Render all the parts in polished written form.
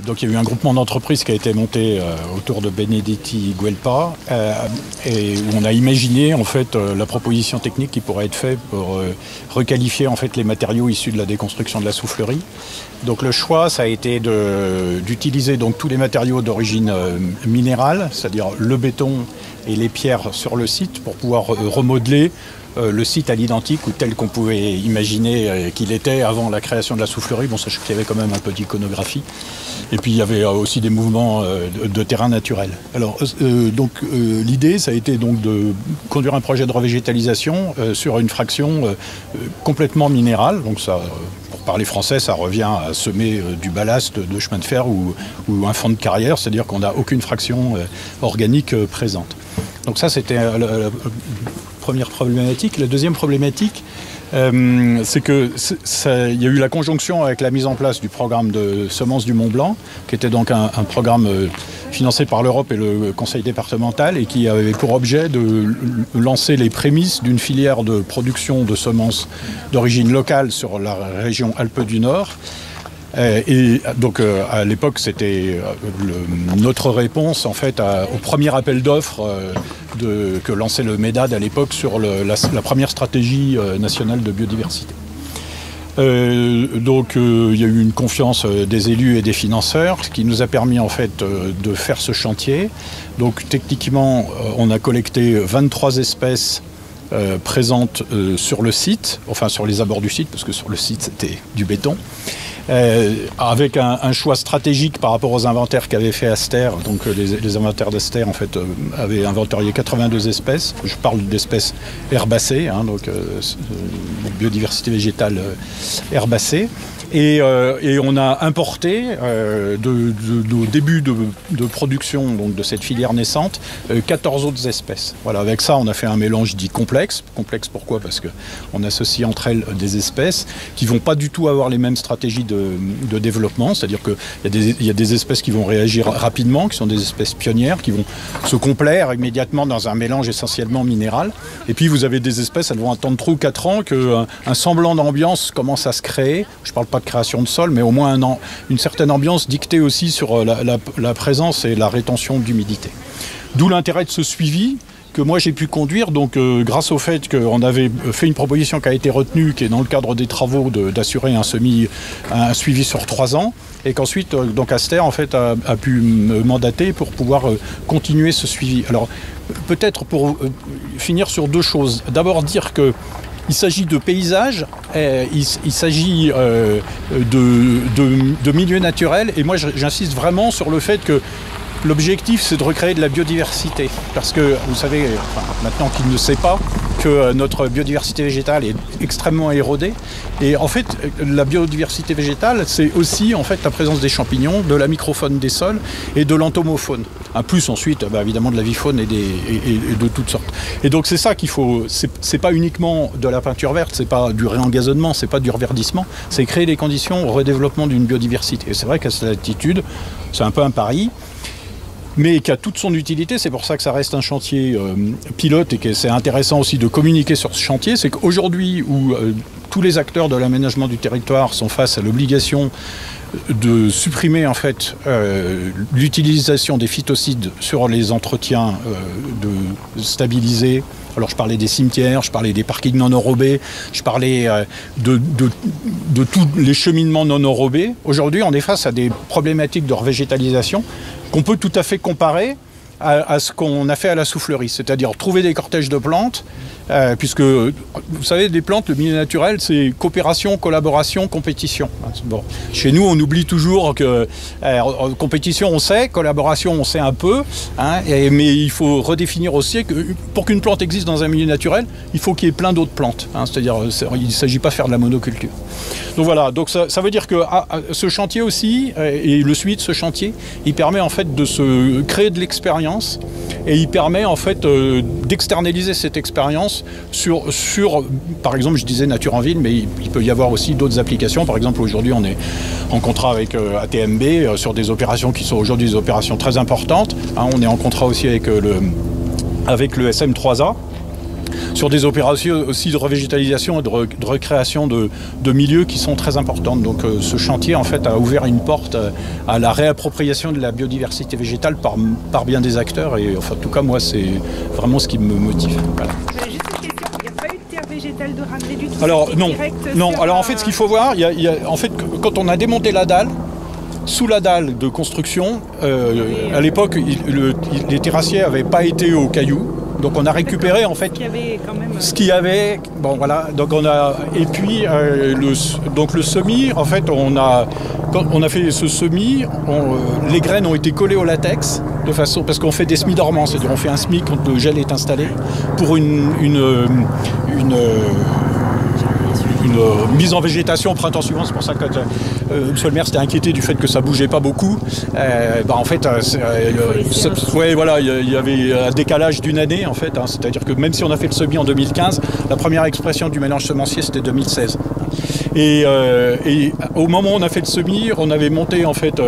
Donc il y a eu un groupement d'entreprises qui a été monté autour de Benedetti Guelpa et où on a imaginé en fait la proposition technique qui pourrait être faite pour requalifier en fait les matériaux issus de la déconstruction de la soufflerie. Donc le choix ça a été d'utiliser donc tous les matériaux d'origine minérale, c'est-à-dire le béton et les pierres sur le site pour pouvoir remodeler le site à l'identique ou tel qu'on pouvait imaginer qu'il était avant la création de la soufflerie. Bon, sachant qu'il y avait quand même un peu d'iconographie. Et puis il y avait aussi des mouvements de terrain naturel. Alors l'idée, ça a été donc de conduire un projet de revégétalisation sur une fraction complètement minérale. Donc ça, pour parler français, ça revient à semer du ballast de chemin de fer ou un fond de carrière, c'est-à-dire qu'on n'a aucune fraction organique présente. Donc ça, c'était la première problématique. La deuxième problématique, c'est que il y a eu la conjonction avec la mise en place du programme de semences du Mont Blanc, qui était donc un programme financé par l'Europe et le Conseil départemental et qui avait pour objet de lancer les prémices d'une filière de production de semences d'origine locale sur la région Alpes du Nord. Et donc à l'époque c'était notre réponse en fait au premier appel d'offres que lançait le MEDAD à l'époque sur la première stratégie nationale de biodiversité. Donc il y a eu une confiance des élus et des financeurs, ce qui nous a permis en fait de faire ce chantier. Donc techniquement on a collecté 23 espèces présentes sur le site, enfin sur les abords du site, parce que sur le site c'était du béton. Avec un choix stratégique par rapport aux inventaires qu'avait fait Aster. Donc les inventaires d'Aster en fait avaient inventorié 82 espèces. Je parle d'espèces herbacées, hein, donc biodiversité végétale herbacée. Et on a importé au début de production donc, de cette filière naissante 14 autres espèces. Voilà, avec ça, on a fait un mélange dit complexe. Complexe pourquoi? Parce qu'on associe entre elles des espèces qui ne vont pas du tout avoir les mêmes stratégies de développement. C'est-à-dire qu'il y a des espèces qui vont réagir rapidement, qui sont des espèces pionnières, qui vont se complaire immédiatement dans un mélange essentiellement minéral. Et puis vous avez des espèces, elles vont attendre 3 ou 4 ans qu'un semblant d'ambiance commence à se créer. Je ne parle pas de création de sol, mais au moins une certaine ambiance dictée aussi sur la présence et la rétention d'humidité. D'où l'intérêt de ce suivi que moi j'ai pu conduire, donc grâce au fait qu'on avait fait une proposition qui a été retenue, qui est dans le cadre des travaux d'assurer un suivi sur 3 ans, et qu'ensuite donc Aster en fait a pu me mandater pour pouvoir continuer ce suivi. Alors peut-être pour finir sur 2 choses. D'abord dire que il s'agit de paysages, il s'agit de milieux naturels, et moi j'insiste vraiment sur le fait que l'objectif c'est de recréer de la biodiversité. Parce que vous savez, enfin, maintenant qui ne sait pas, que notre biodiversité végétale est extrêmement érodée. Et en fait, la biodiversité végétale, c'est aussi en fait la présence des champignons, de la microfaune des sols et de l'entomofaune. Plus ensuite, évidemment, de la vifaune et de toutes sortes. Et donc c'est ça qu'il faut, c'est pas uniquement de la peinture verte, c'est pas du réengazonnement, c'est pas du reverdissement, c'est créer les conditions au redéveloppement d'une biodiversité. Et c'est vrai qu'à cette altitude, c'est un peu un pari, mais qui a toute son utilité. C'est pour ça que ça reste un chantier pilote et que c'est intéressant aussi de communiquer sur ce chantier. C'est qu'aujourd'hui où tous les acteurs de l'aménagement du territoire sont face à l'obligation de supprimer en fait l'utilisation des phytocides sur les entretiens de stabiliser. Alors je parlais des cimetières, je parlais des parkings non enrobés, je parlais de tous les cheminements non enrobés. Aujourd'hui, on est face à des problématiques de revégétalisation qu'on peut tout à fait comparer à ce qu'on a fait à la soufflerie, c'est-à-dire trouver des cortèges de plantes, puisque, vous savez, des plantes, le milieu naturel, c'est coopération, collaboration, compétition. Bon. Chez nous, on oublie toujours que compétition, on sait, collaboration, on sait un peu, hein, mais il faut redéfinir aussi que pour qu'une plante existe dans un milieu naturel, il faut qu'il y ait plein d'autres plantes, hein, c'est-à-dire il ne s'agit pas de faire de la monoculture. Donc voilà, donc ça veut dire que ce chantier aussi, et le suivi de ce chantier, il permet en fait de se créer de l'expérience, et il permet en fait d'externaliser cette expérience sur, par exemple, je disais nature en ville, mais il peut y avoir aussi d'autres applications. Par exemple, aujourd'hui, on est en contrat avec ATMB sur des opérations qui sont aujourd'hui des opérations très importantes. Hein, on est en contrat aussi avec le SM3A sur des opérations aussi de revégétalisation et de recréation de milieux qui sont très importantes. Donc ce chantier en fait a ouvert une porte à la réappropriation de la biodiversité végétale par bien des acteurs et enfin, en tout cas moi c'est vraiment ce qui me motive. Voilà. Juste une question, il n'y a pas eu de terre végétale de ramener du tout? Alors non, alors en fait ce qu'il faut voir, en fait quand on a démonté la dalle, sous la dalle de construction, à l'époque les terrassiers n'avaient pas été au caillou. Donc on a récupéré en fait ce qu'il y avait, bon voilà, donc on a, et puis donc le semis, en fait quand on a fait ce semis, les graines ont été collées au latex, de façon, parce qu'on fait des semis dormants, c'est-à-dire on fait un semis quand le gel est installé, pour une mise en végétation au printemps suivant. C'est pour ça que monsieur le maire s'était inquiété du fait que ça bougeait pas beaucoup. En fait, ouais, voilà, il y avait un décalage d'une année en fait. C'est-à-dire que même si on a fait le semis en 2015, la première expression du mélange semencier c'était 2016. Et au moment où on a fait le semis, on avait monté en fait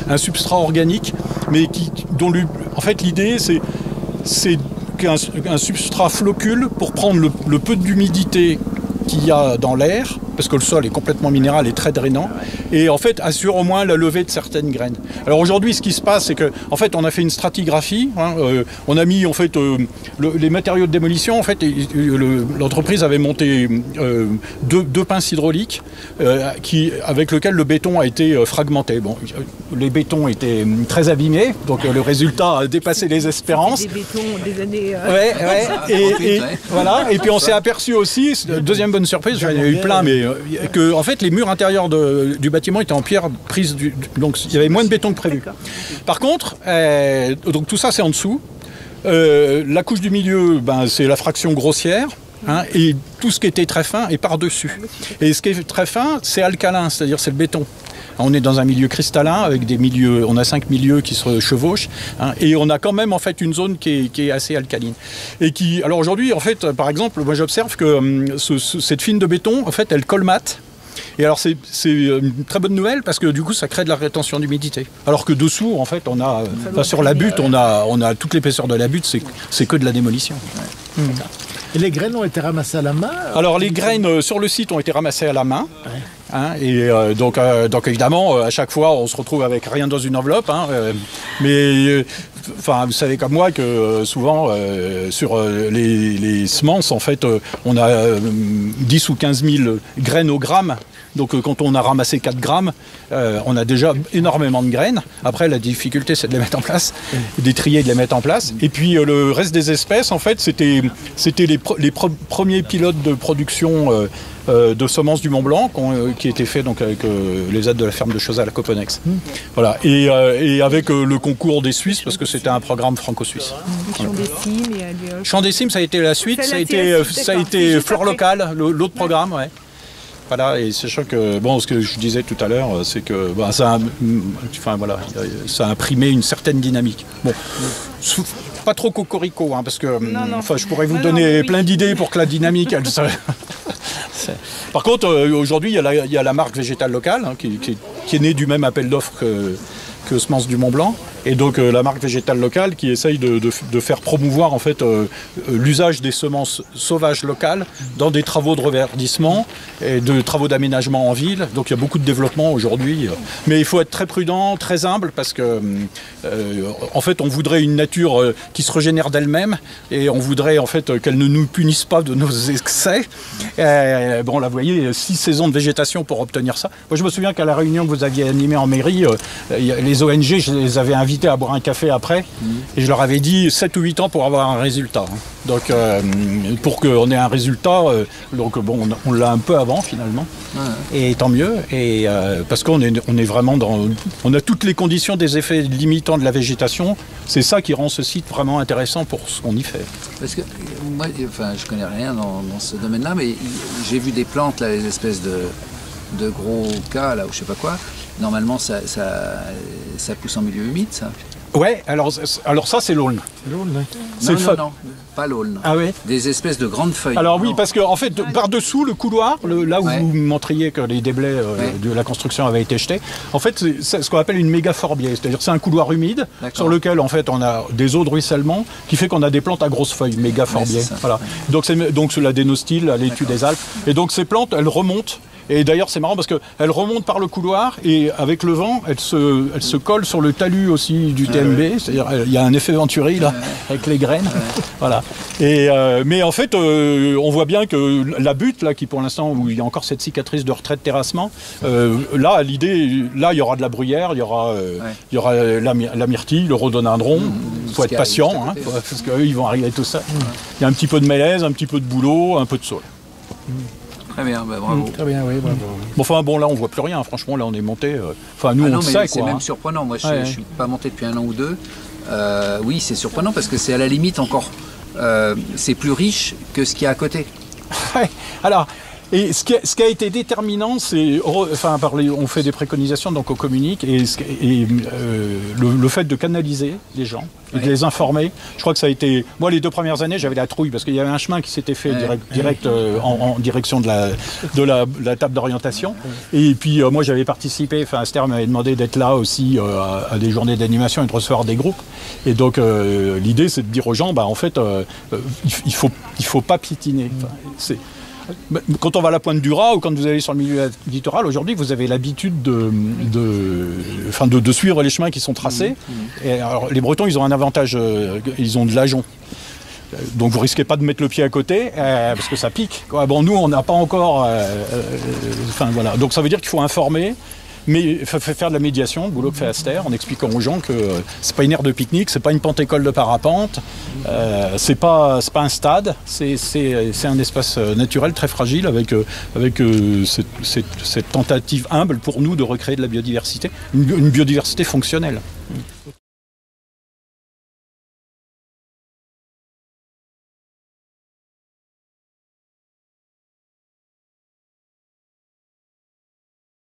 un substrat organique, mais dont en fait l'idée c'est qu'un substrat floccule pour prendre le peu d'humidité qu'il y a dans l'air, parce que le sol est complètement minéral et très drainant, et en fait assure au moins la levée de certaines graines. Alors aujourd'hui, ce qui se passe, c'est que en fait on a fait une stratigraphie, on a mis en fait les matériaux de démolition. En fait, l'entreprise avait monté deux pinces hydrauliques avec lesquelles le béton a été fragmenté. Bon, les bétons étaient très abîmés, donc le résultat a dépassé les espérances. Des bétons des années. Et voilà. Et puis on s'est aperçu aussi, deuxième bonne surprise, il y en a eu plein, mais que en fait les murs intérieurs du bâtiment étaient en pierre prise, donc il y avait moins de béton que prévu. Par contre, donc tout ça c'est en dessous. La couche du milieu, c'est la fraction grossière. Et tout ce qui était très fin est par-dessus. Et ce qui est très fin, c'est alcalin, c'est-à-dire c'est le béton. On est dans un milieu cristallin avec des milieux, on a 5 milieux qui se chevauchent, et on a quand même en fait une zone qui est assez alcaline. Et alors aujourd'hui, en fait, par exemple, moi j'observe que cette fine de béton, en fait, elle colmate. Et alors c'est une très bonne nouvelle parce que du coup ça crée de la rétention d'humidité. Alors que dessous, en fait, on a, sur la butte, on a toute l'épaisseur de la butte, c'est que de la démolition. Ouais. Et les graines ont été ramassées à la main? Alors les graines sur le site ont été ramassées à la main. Et donc évidemment, à chaque fois, on se retrouve avec rien dans une enveloppe. Mais vous savez comme moi que souvent, sur les semences, en fait, on a 10 ou 15 000 graines au gramme. Donc quand on a ramassé 4 grammes, on a déjà énormément de graines. Après, la difficulté, c'est de les mettre en place, de trier et de les mettre en place. Et puis le reste des espèces, en fait, c'était les premiers pilotes de production de semences du Mont Blanc qui étaient faits donc, avec les aides de la ferme de Chozal à Coponex. Voilà. Et avec le concours des Suisses, parce que c'était un programme franco-suisse. Champ des Cimes. Champ des Cimes, ça a été la suite, ça a été Flore Locale, l'autre programme, ouais. Voilà, et sachant que, ce que je disais tout à l'heure, c'est que ça a imprimé une certaine dynamique. Bon, pas trop cocorico, parce que je pourrais vous donner plein d'idées pour que la dynamique, elle se... Par contre, aujourd'hui, il y a la marque végétale locale, qui est née du même appel d'offres que Semences du Mont Blanc. Et donc la marque végétale locale qui essaye de faire promouvoir en fait l'usage des semences sauvages locales dans des travaux de reverdissement et de travaux d'aménagement en ville. Donc il y a beaucoup de développement aujourd'hui. Mais il faut être très prudent, très humble parce que en fait on voudrait une nature qui se régénère d'elle-même et on voudrait en fait qu'elle ne nous punisse pas de nos excès. Là vous voyez, 6 saisons de végétation pour obtenir ça. Moi je me souviens qu'à la réunion que vous aviez animée en mairie, les ONG, je les avais invités à boire un café après et je leur avais dit 7 ou 8 ans pour avoir un résultat. Donc pour qu'on ait un résultat, on l'a un peu avant finalement. Et tant mieux, et parce qu'on est vraiment on a toutes les conditions des effets limitants de la végétation. C'est ça qui rend ce site vraiment intéressant pour ce qu'on y fait. Parce que moi, je connais rien dans ce domaine-là, mais j'ai vu des plantes, là, les espèces de gros cas, là, ou je sais pas quoi. Normalement, ça pousse en milieu humide, ça. Ouais, alors ça c'est l'aulne. C'est Non, pas l'aulne. Ah ouais. Des espèces de grandes feuilles. Alors oui, Non. parce que en fait, par-dessous le couloir, là où Ouais. vous montriez que les déblais de la construction avaient été jetés, en fait, c'est ce qu'on appelle une méga forbier, c'est-à-dire c'est un couloir humide D'accord. sur lequel en fait on a des eaux de ruissellement qui fait qu'on a des plantes à grosses feuilles, méga forbier. c'est ça. Voilà. Donc c'est la dénostyle, l'étude des Alpes, et donc ces plantes, elles remontent. Et d'ailleurs, c'est marrant parce qu'elle remonte par le couloir et avec le vent, elle se colle sur le talus aussi du TMB. C'est-à-dire, il y a un effet Venturi là, avec les graines. Voilà. Et, mais en fait, on voit bien que la butte, là, qui pour l'instant, où il y a encore cette cicatrice de retrait de terrassement, là, l'idée, là, il y aura de la bruyère, il y aura la myrtille, le rhododendron. Il faut être patient, hein, parce qu'eux, ils vont arriver tout ça. Il y a un petit peu de mélèze, un petit peu de boulot, un peu de saule. Très bien, bah, bravo. Très bien, oui, bravo. Bon, enfin bon, là on voit plus rien, franchement, là on est monté. Enfin, nous Ah on non, le mais sait c'est quoi. même Hein. surprenant. Moi, je Ouais. ne suis pas monté depuis 1 an ou 2. Oui, c'est surprenant parce que c'est à la limite encore. C'est plus riche que ce qu'il y a à côté. Ouais. Alors, et ce qui a été déterminant, c'est. Enfin, on fait des préconisations, donc on communique, et le fait de canaliser les gens et de les informer. Je crois que ça a été. Moi, les 2 premières années, j'avais la trouille parce qu'il y avait un chemin qui s'était fait direct en direction de la table d'orientation. Et puis, moi, j'avais participé. Enfin, Esther m'avait demandé d'être là aussi à des journées d'animation et de recevoir des groupes. Et donc, l'idée, c'est de dire aux gens, bah, en fait, il faut pas piétiner. Enfin, quand on va à la Pointe du Raz ou quand vous allez sur le milieu littoral, aujourd'hui, vous avez l'habitude de suivre les chemins qui sont tracés. Et alors, les Bretons, ils ont un avantage, ils ont de l'ajon. Donc vous risquez pas de mettre le pied à côté parce que ça pique. Quoi. Bon, nous, on n'a pas encore. Enfin voilà. Donc ça veut dire qu'il faut informer. Mais faire de la médiation, le boulot que fait Aster, en expliquant aux gens que c'est pas une aire de pique-nique, c'est pas une pente-école de parapente, c'est pas un stade, c'est un espace naturel très fragile avec cette tentative humble pour nous de recréer de la biodiversité, une biodiversité fonctionnelle.